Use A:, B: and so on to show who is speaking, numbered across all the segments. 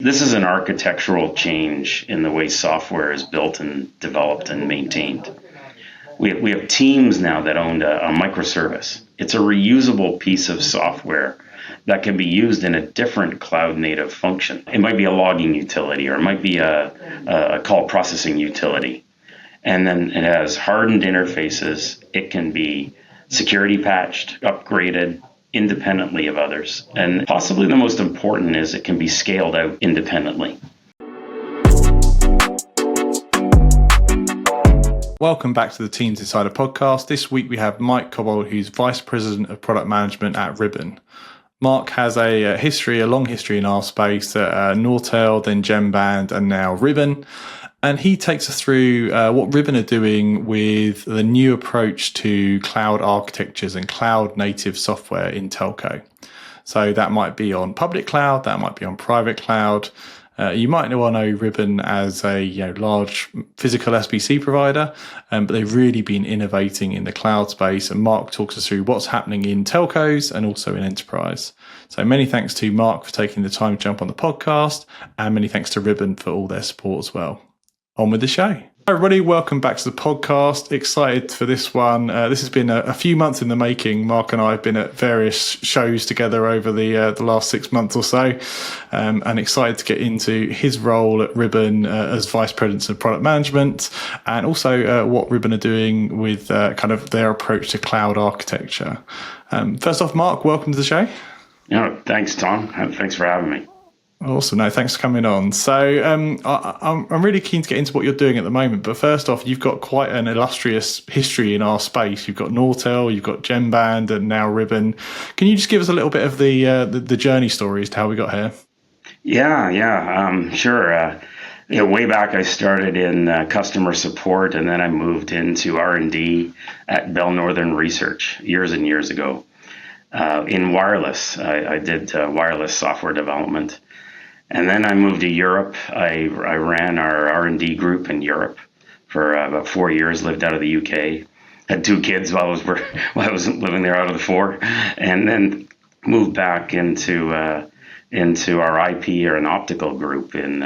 A: This is an architectural change in the way software is built and developed and maintained. We have teams now that own a microservice. It's a reusable piece of software that can be used in a different cloud native function. It might be a logging utility, or it might be a call processing utility. And then it has hardened interfaces. It can be security patched, upgraded independently of others. And possibly the most important is it can be scaled out independently.
B: Welcome back to the Teams Insider podcast. This week we have Mark Cobbold, who's Vice President of Product Management at Ribbon. Mark has a long history in our space at Nortel, then Genband, and now Ribbon. And he takes us through what Ribbon are doing with the new approach to cloud architectures and cloud native software in telco. So that might be on public cloud, that might be on private cloud. You might well know Ribbon as a large physical SBC provider, but they've really been innovating in the cloud space. And Mark talks us through what's happening in telcos and also in enterprise. So many thanks to Mark for taking the time to jump on the podcast, and many thanks to Ribbon for all their support as well. On with the show. Hi everybody, welcome back to the podcast. Excited for this one. This has been a few months in the making. Mark and I have been at various shows together over the last 6 months or so, and excited to get into his role at Ribbon as Vice President of Product Management, and also what Ribbon are doing with kind of their approach to cloud architecture. First off, Mark, welcome to the show.
A: Thanks, Tom. Thanks for having me.
B: Awesome. No, thanks for coming on. So I'm really keen to get into what you're doing at the moment. But first off, you've got quite an illustrious history in our space. You've got Nortel, you've got Genband, and now Ribbon. Can you just give us a little bit of the journey story as to how we got here?
A: Sure. Way back, I started in customer support, and then I moved into R&D at Bell Northern Research years and years ago. In wireless, I did wireless software development. And then I moved to Europe. I ran our R&D group in Europe for about 4 years, lived out of the UK, had 2 kids while I was living there out of the 4, and then moved back into our IP or an optical group in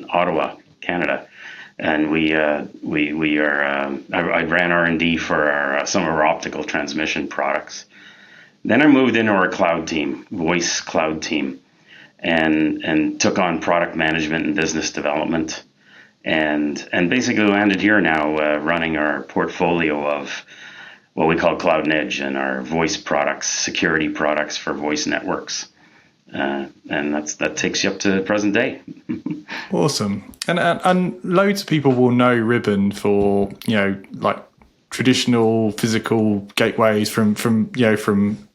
A: Ottawa, Canada. And I ran R&D for some of our optical transmission products. Then I moved into our cloud team, voice cloud team, and took on product management and business development, and basically landed here now running our portfolio of what we call Cloud Edge and our voice products, security products for voice networks, and that takes you up to the present day.
B: Awesome. And loads of people will know Ribbon for like traditional physical gateways from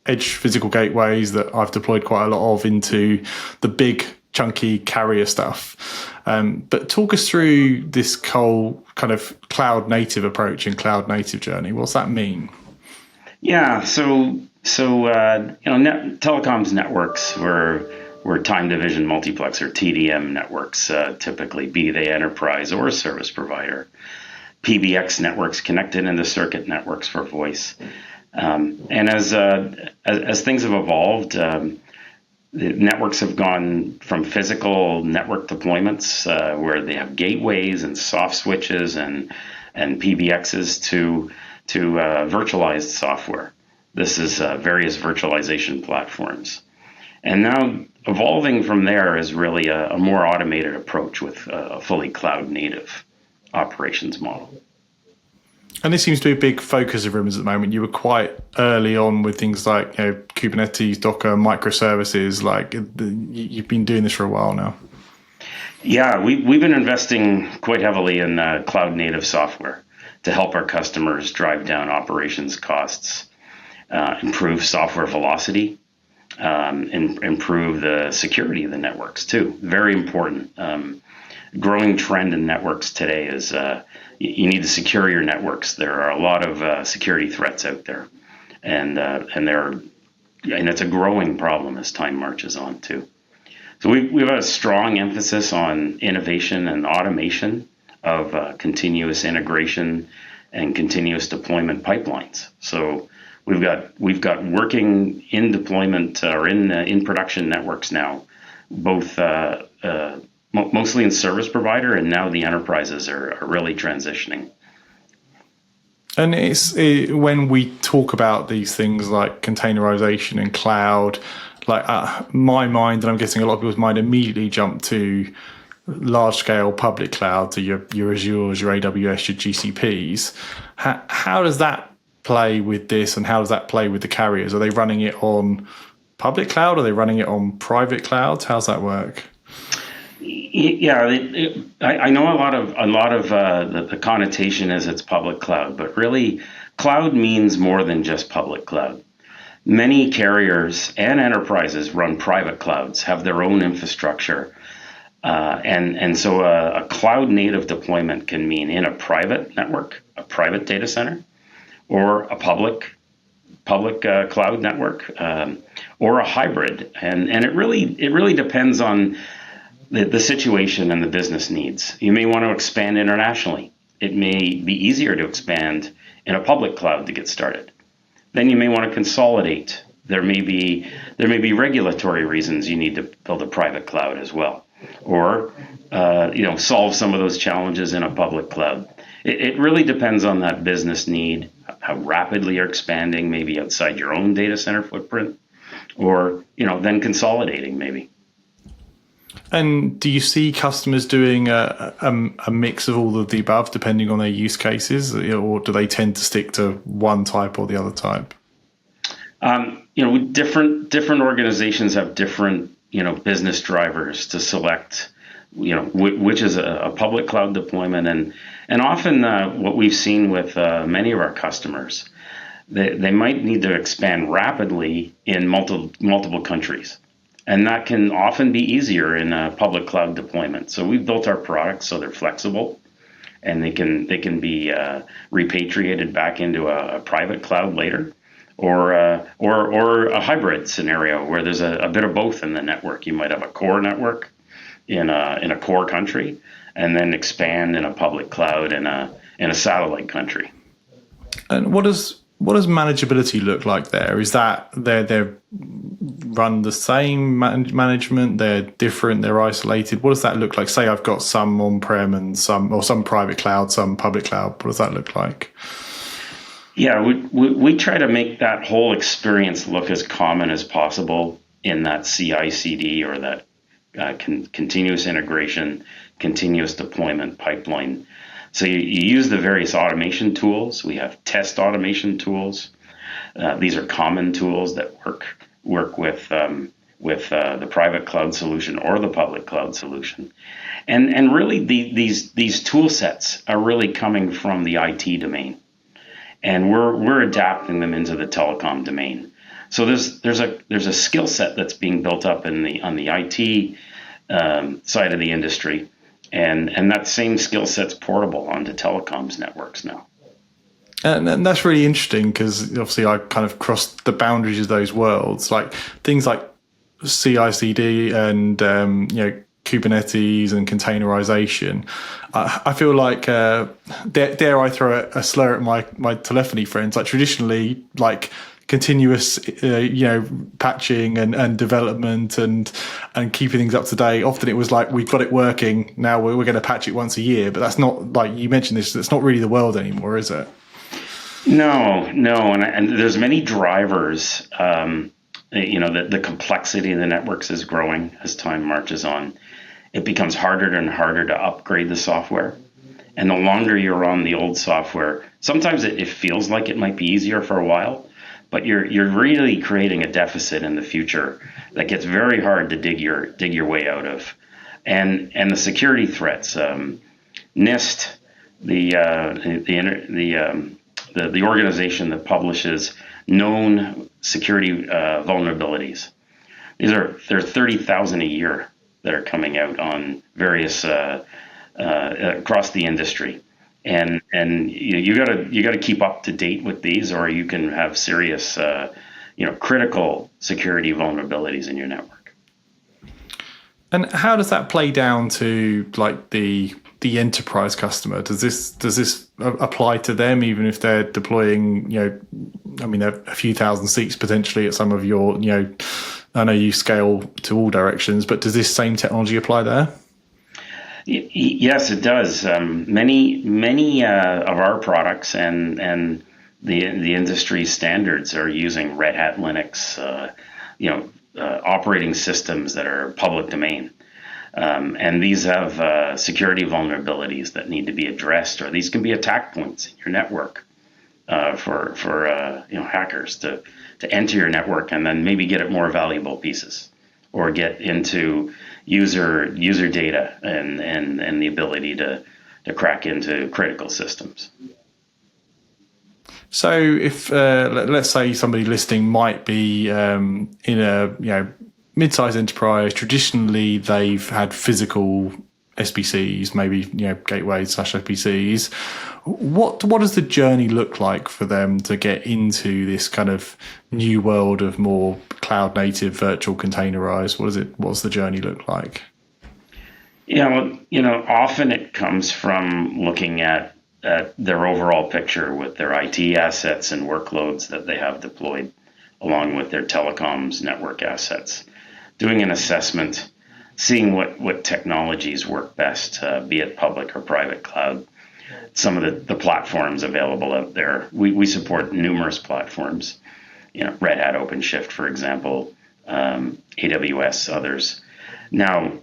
B: edge physical gateways that I've deployed quite a lot of into the big chunky carrier stuff. But talk us through this whole kind of cloud native approach and cloud native journey. What's that mean?
A: Yeah, so telecoms networks were time division multiplex or TDM networks, typically, be they enterprise or service provider. PBX networks connected into circuit networks for voice. And as things have evolved, the networks have gone from physical network deployments where they have gateways and soft switches and PBXs to virtualized software. This is various virtualization platforms. And now evolving from there is really a more automated approach with a fully cloud native operations model.
B: And this seems to be a big focus of Ribbon at the moment. You were quite early on with things like Kubernetes, Docker, microservices. Like you've been doing this for a while now.
A: Yeah, we've been investing quite heavily in cloud native software to help our customers drive down operations costs, improve software velocity, and improve the security of the networks too. Very important. Growing trend in networks today is you need to secure your networks. There are a lot of security threats out there, and it's a growing problem as time marches on too. So we've had a strong emphasis on innovation and automation of continuous integration and continuous deployment pipelines. So we've got working in deployment or in production networks now both mostly in service provider, and now the enterprises are really transitioning.
B: And when we talk about these things like containerization and cloud, like my mind, and I'm guessing a lot of people's mind, immediately jump to large-scale public cloud, to your Azures, your AWS, your GCPs. How does that play with this, and how does that play with the carriers? Are they running it on public cloud? Are they running it on private clouds? How's that work?
A: Yeah, I know a lot of the connotation is it's public cloud, but really cloud means more than just public cloud. Many carriers and enterprises run private clouds, have their own infrastructure, and so a cloud native deployment can mean in a private network, a private data center, or a public cloud network, or a hybrid, and it really depends on the situation and the business needs. You may want to expand internationally. It may be easier to expand in a public cloud to get started. Then you may want to consolidate. There may be regulatory reasons you need to build a private cloud as well, or solve some of those challenges in a public cloud. It really depends on that business need, how rapidly you're expanding, maybe outside your own data center footprint, or then consolidating maybe.
B: And do you see customers doing a mix of all of the above, depending on their use cases, or do they tend to stick to one type or the other type?
A: Different organizations have different business drivers to select which is a public cloud deployment, and often what we've seen with many of our customers, they might need to expand rapidly in multiple countries. And that can often be easier in a public cloud deployment. So we've built our products so they're flexible, and they can be repatriated back into a private cloud later, or a hybrid scenario where there's a bit of both in the network. You might have a core network in a core country, and then expand in a public cloud in a satellite country.
B: And what does manageability look like there? Is that they're run the same management, they're different, they're isolated? What does that look like? Say I've got some on-prem and some private cloud, some public cloud. What does that look like?
A: Yeah, we try to make that whole experience look as common as possible in that CI/CD, or that continuous integration, continuous deployment pipeline. So you use the various automation tools. We have test automation tools. These are common tools that work with the private cloud solution or the public cloud solution. And really these tool sets are really coming from the IT domain, and we're adapting them into the telecom domain. So there's a skill set that's being built up on the IT side of the industry. And that same skill set's portable onto telecoms networks now.
B: And that's really interesting, because obviously I kind of crossed the boundaries of those worlds, like things like CI/CD and Kubernetes and containerization. I feel like dare I throw a slur at my telephony friends? Like traditionally, like continuous patching and development and keeping things up to date. Often it was like, we've got it working, now we're going to patch it once a year. But that's not, like you mentioned this, it's not really the world anymore, is it?
A: No, and there's many drivers. The complexity of the networks is growing as time marches on. It becomes harder and harder to upgrade the software, and the longer you're on the old software, sometimes it feels like it might be easier for a while, but you're really creating a deficit in the future that gets very hard to dig your way out of, and the security threats, NIST, the organization that publishes known security vulnerabilities. There are 30,000 a year that are coming out on various across the industry, and you gotta keep up to date with these, or you can have serious critical security vulnerabilities in your network.
B: And how does that play down to like the enterprise customer? Does this apply to them, even if they're deploying, there are a few thousand seats potentially at some of your, I know you scale to all directions, but does this same technology apply there?
A: Yes, it does. Many of our products and the industry standards are using Red Hat Linux, operating systems that are public domain. And these have security vulnerabilities that need to be addressed, or these can be attack points in your network for hackers to enter your network and then maybe get at more valuable pieces, or get into user data and the ability to crack into critical systems.
B: So if let's say somebody listening might be in a mid-sized enterprise, traditionally they've had physical SBCs, maybe gateways / SBCs. What does the journey look like for them to get into this kind of new world of more cloud native, virtual containerized? What's the journey look like?
A: Yeah, well, often it comes from looking at their overall picture with their IT assets and workloads that they have deployed, along with their telecoms network assets, doing an assessment, seeing what technologies work best, be it public or private cloud. Some of the platforms available out there. We support numerous platforms, Red Hat OpenShift, for example, AWS, others. Then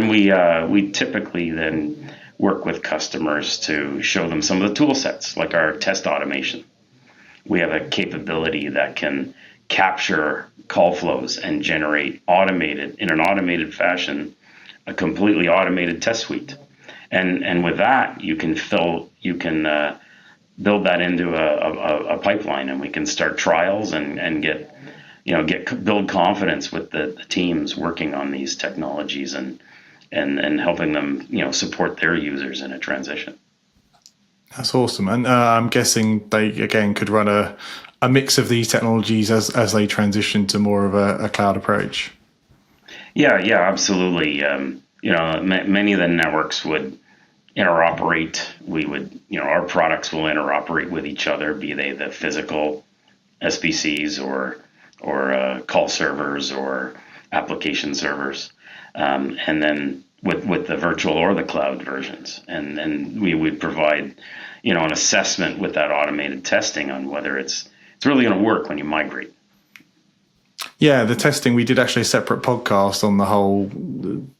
A: we typically then work with customers to show them some of the tool sets, like our test automation. We have a capability that can capture call flows and generate in an automated fashion, a completely automated test suite. And with that, you can build that into a pipeline, and we can start trials and build confidence with the teams working on these technologies and helping them support their users in a transition.
B: That's awesome. And I'm guessing they again could run a mix of these technologies as they transition to more of a cloud approach.
A: Yeah, absolutely. Many of the networks would interoperate. Our products will interoperate with each other, be they the physical SBCs or call servers or application servers, and then with the virtual or the cloud versions. And we would provide, an assessment with that automated testing on whether it's really going to work when you migrate.
B: Yeah, the testing, we did actually a separate podcast on the whole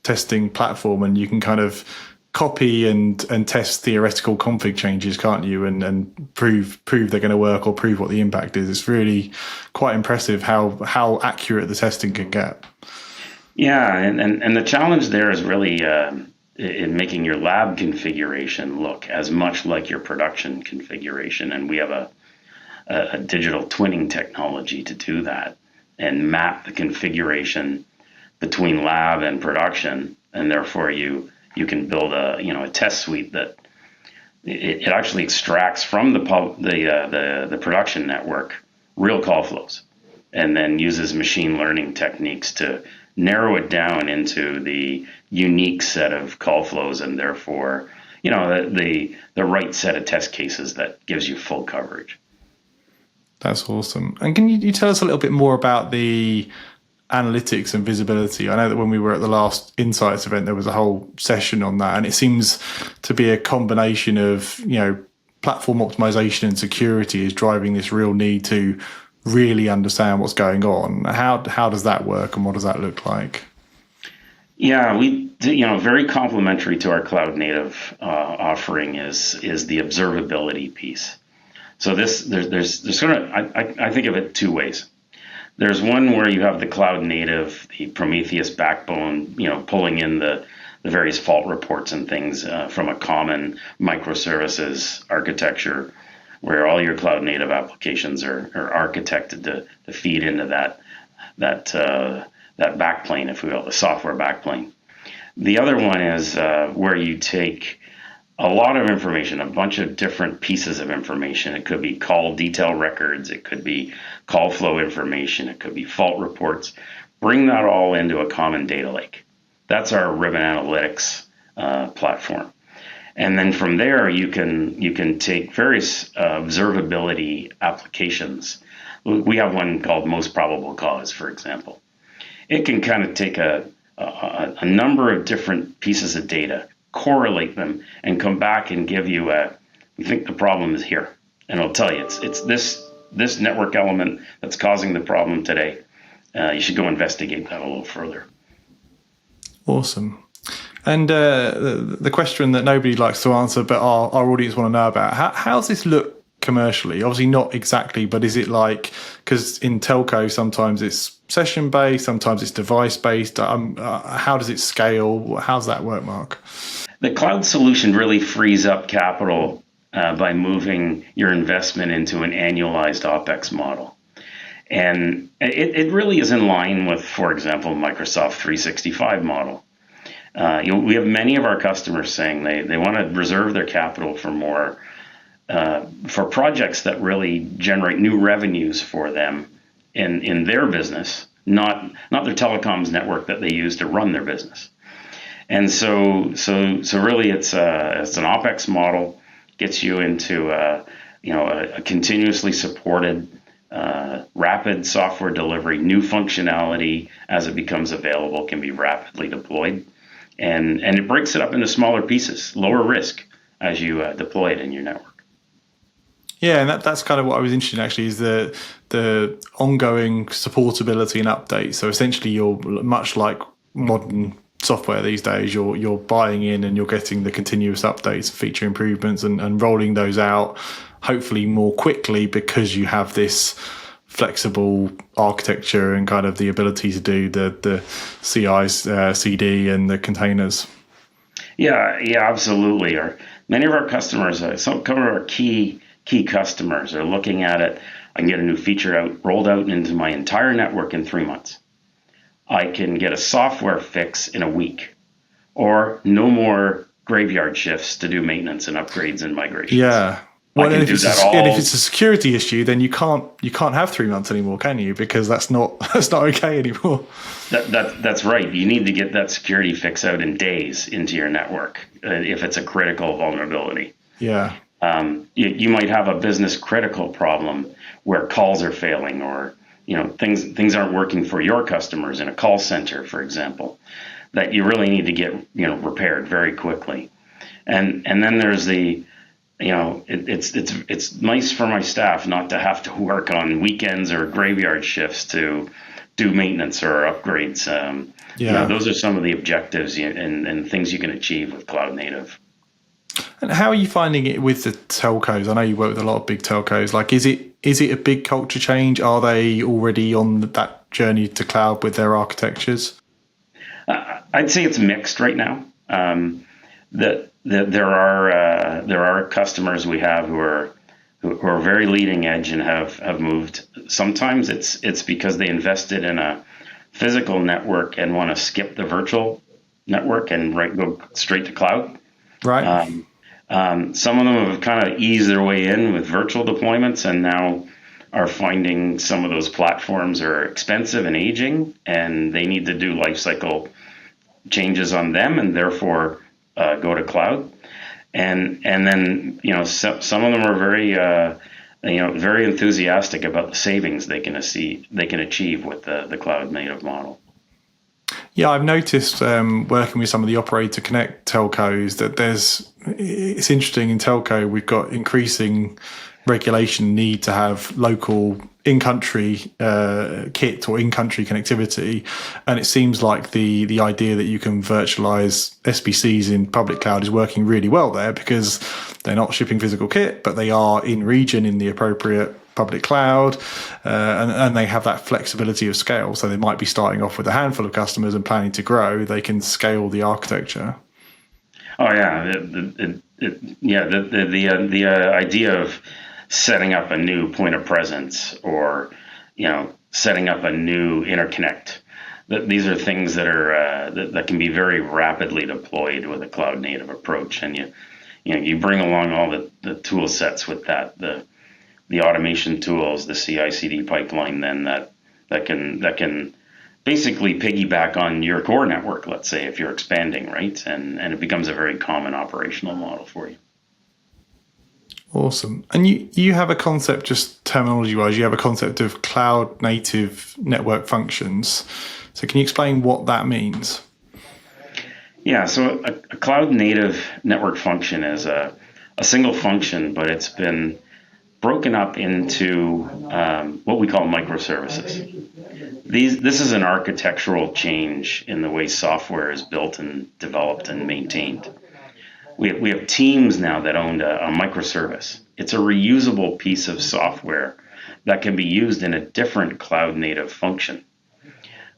B: testing platform, and you can kind of copy and test theoretical config changes, can't you? And prove they're going to work, or prove what the impact is. It's really quite impressive how accurate the testing can get. Yeah,
A: and the challenge there is really in making your lab configuration look as much like your production configuration. And we have a digital twinning technology to do that and map the configuration between lab and production, and therefore you can build a test suite that it actually extracts from the production network real call flows, and then uses machine learning techniques to narrow it down into the unique set of call flows, and therefore the right set of test cases that gives you full coverage.
B: That's awesome. And can you tell us a little bit more about the analytics and visibility? I know that when we were at the last Insights event, there was a whole session on that, and it seems to be a combination of, platform optimization and security is driving this real need to really understand what's going on. How does that work, and what does that look like?
A: Yeah, we very complementary to our cloud native offering is the observability piece. So there's sort of, I think of it two ways. There's one where you have the cloud native, the Prometheus backbone, pulling in the various fault reports and things from a common microservices architecture, where all your cloud native applications are architected to feed into that backplane, if we will, the software backplane. The other one is where you take a lot of information, a bunch of different pieces of information. It could be call detail records, it could be call flow information, it could be fault reports. Bring that all into a common data lake. That's our Ribbon Analytics platform. And then from there, you can take various observability applications we have one called most probable cause, for example. It can kind of take a number of different pieces of data, correlate them, and come back and give you we think the problem is here. And it'll tell you it's this network element that's causing the problem today. You should go investigate that a little further.
B: Awesome. And the question that nobody likes to answer, but our audience want to know about, how does this look commercially? Obviously not exactly, but is it like, because in telco sometimes it's session based, sometimes it's device based. How does it scale? How does that work, Mark?
A: The cloud solution really frees up capital by moving your investment into an annualized OPEX model. And it really is in line with, for example, Microsoft 365 model. We have many of our customers saying they want to reserve their capital for more for projects that really generate new revenues for them in their business, not their telecoms network that they use to run their business. And so really it's an OPEX model, gets you into a continuously supported rapid software delivery, new functionality as it becomes available can be rapidly deployed, and it breaks it up into smaller pieces, lower risk as you deploy it in your network.
B: Yeah, and that's kind of what I was interested in actually, is the ongoing supportability and updates. So essentially you're much like modern software these days, you're buying in and you're getting the continuous updates, feature improvements, and rolling those out hopefully more quickly because you have this flexible architecture and kind of the ability to do the CI, CD and the containers. Yeah,
A: absolutely. Many of our customers, some of our key customers are looking at it. I can get a new feature rolled out into my entire network in 3 months. I can get a software fix in a week, or no more graveyard shifts to do maintenance and upgrades and migrations.
B: Yeah. Well, and if it's a security issue, then you can't have 3 months anymore, can you? Because that's not okay anymore.
A: That's right. You need to get that security fix out in days into your network if it's a critical vulnerability.
B: Yeah.
A: You might have a business critical problem where calls are failing, or things aren't working for your customers in a call center, for example, that you really need to get repaired very quickly. And then there's the it's nice for my staff not to have to work on weekends or graveyard shifts to do maintenance or upgrades. Those are some of the objectives and things you can achieve with Cloud Native.
B: And how are you finding it with the telcos? I know you work with a lot of big telcos. Like, is it a big culture change? Are they already on that journey to cloud with their architectures?
A: I'd say it's mixed right now. There are customers we have who are very leading edge and have moved. Sometimes it's because they invested in a physical network and want to skip the virtual network and go straight to cloud.
B: Right.
A: Some of them have kind of eased their way in with virtual deployments and now are finding some of those platforms are expensive and aging, and they need to do lifecycle changes on them, and therefore go to cloud. And then some of them are very very enthusiastic about the savings they can achieve with the Cloud Native model.
B: Yeah, I've noticed working with some of the Operator Connect telcos that it's interesting in telco, we've got increasing regulation need to have local in-country kit or in-country connectivity. And it seems like the idea that you can virtualize SBCs in public cloud is working really well there because they're not shipping physical kit, but they are in region in the appropriate public cloud, and they have that flexibility of scale. So they might be starting off with a handful of customers and planning to grow. They can scale the architecture.
A: Oh yeah, the idea of setting up a new point of presence or setting up a new interconnect. These are things that are that can be very rapidly deployed with a cloud native approach, and you bring along all the tool sets with that, the automation tools, the CI/CD pipeline, then that can basically piggyback on your core network. Let's say if you're expanding, right, and it becomes a very common operational model for you.
B: Awesome. And you have a concept, just terminology-wise, you have a concept of cloud native network functions. So can you explain what that means?
A: Yeah, so a cloud native network function is a single function, but it's been broken up into what we call microservices. This is an architectural change in the way software is built and developed and maintained. We have teams now that own a microservice. It's a reusable piece of software that can be used in a different cloud native function.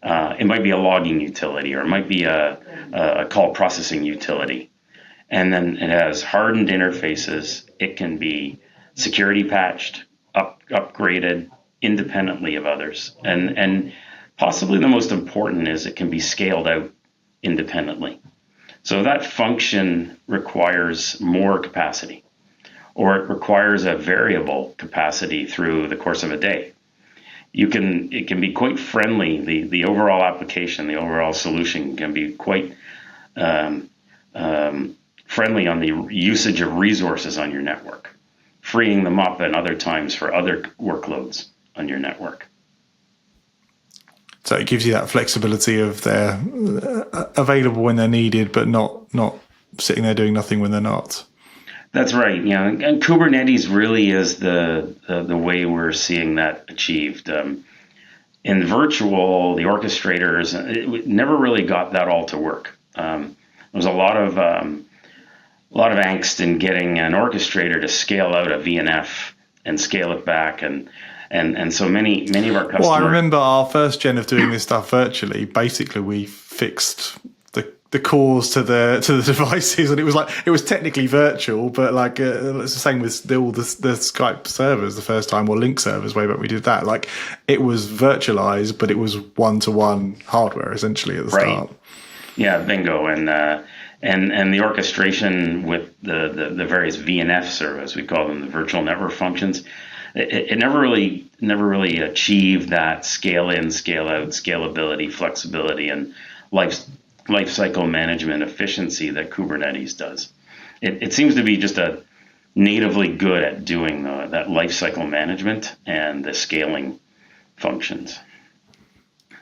A: It might be a logging utility, or it might be a call processing utility. And then it has hardened interfaces. It can be security patched, upgraded independently of others. And possibly the most important is it can be scaled out independently. So that function requires more capacity, or it requires a variable capacity through the course of a day. It can be quite friendly. The overall application, the overall solution can be quite friendly on the usage of resources on your network, freeing them up at other times for other workloads on your network.
B: So it gives you that flexibility of they're available when they're needed, but not sitting there doing nothing when they're not.
A: That's right. Yeah, and Kubernetes really is the way we're seeing that achieved. In virtual, the orchestrators it never really got that all to work. There was a lot of angst in getting an orchestrator to scale out a VNF and scale it back, and so many of our customers.
B: Well, I remember our first gen of doing this stuff virtually. Basically, we fixed the cores to the devices, and it was technically virtual, but like it's the same with all the Skype servers the first time, or Link servers way back we did that. Like it was virtualized, but it was one-to-one hardware essentially at the start.
A: Yeah, bingo, and the orchestration with the various VNF servers, we call them the virtual network functions. It never really achieved that scale in, scale out, scalability, flexibility, and lifecycle management efficiency that Kubernetes does. It seems to be just a natively good at doing that lifecycle management and the scaling functions.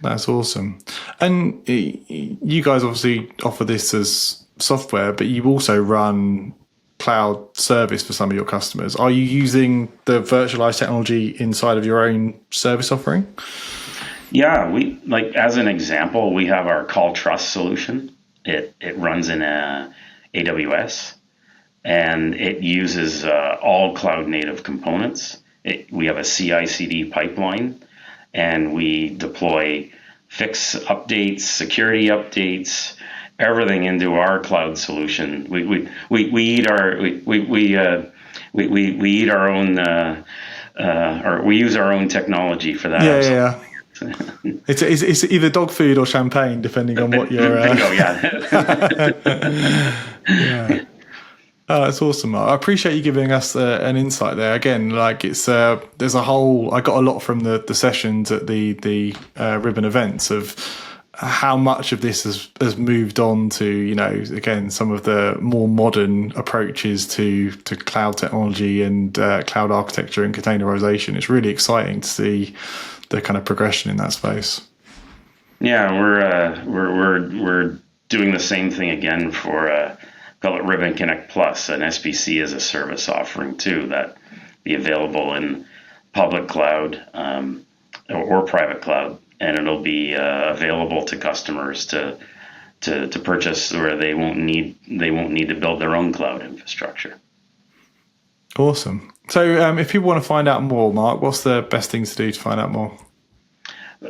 B: That's awesome. And you guys obviously offer this as software, but you also run cloud service for some of your customers. Are you using the virtualized technology inside of your own service offering?
A: Yeah, we as an example, we have our Call Trust solution. It runs in AWS, and it uses all cloud native components. We have a CI/CD pipeline, and we deploy fix updates, security updates, everything into our cloud solution. We eat our we eat our own or we use our own technology for that.
B: Yeah. It's either dog food or champagne, depending on what you're. Yeah. Oh, that's awesome. I appreciate you giving us an insight there. Again, like it's there's a whole. I got a lot from the sessions at the Ribbon events of how much of this has moved on to, again, some of the more modern approaches to cloud technology and cloud architecture and containerization. It's really exciting to see the kind of progression in that space.
A: Yeah, we're doing the same thing again for call it Ribbon Connect Plus, an SBC as a service offering too, that be available in public cloud or private cloud, and it'll be available to customers to purchase, where they won't need to build their own cloud infrastructure.
B: Awesome. So if people want to find out more, Mark, what's the best thing to do to find out more?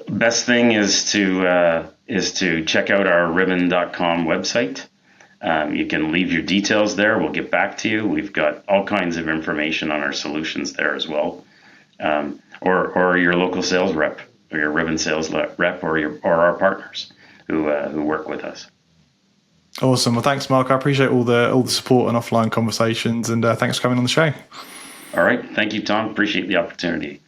A: Best thing is to check out our ribbon.com website. You can leave your details there. We'll get back to you. We've got all kinds of information on our solutions there as well. Or your local sales rep, or your Ribbon sales rep, or our partners who work with us.
B: Awesome. Well, thanks, Mark. I appreciate all the support and offline conversations, and thanks for coming on the show.
A: All right. Thank you, Tom. Appreciate the opportunity.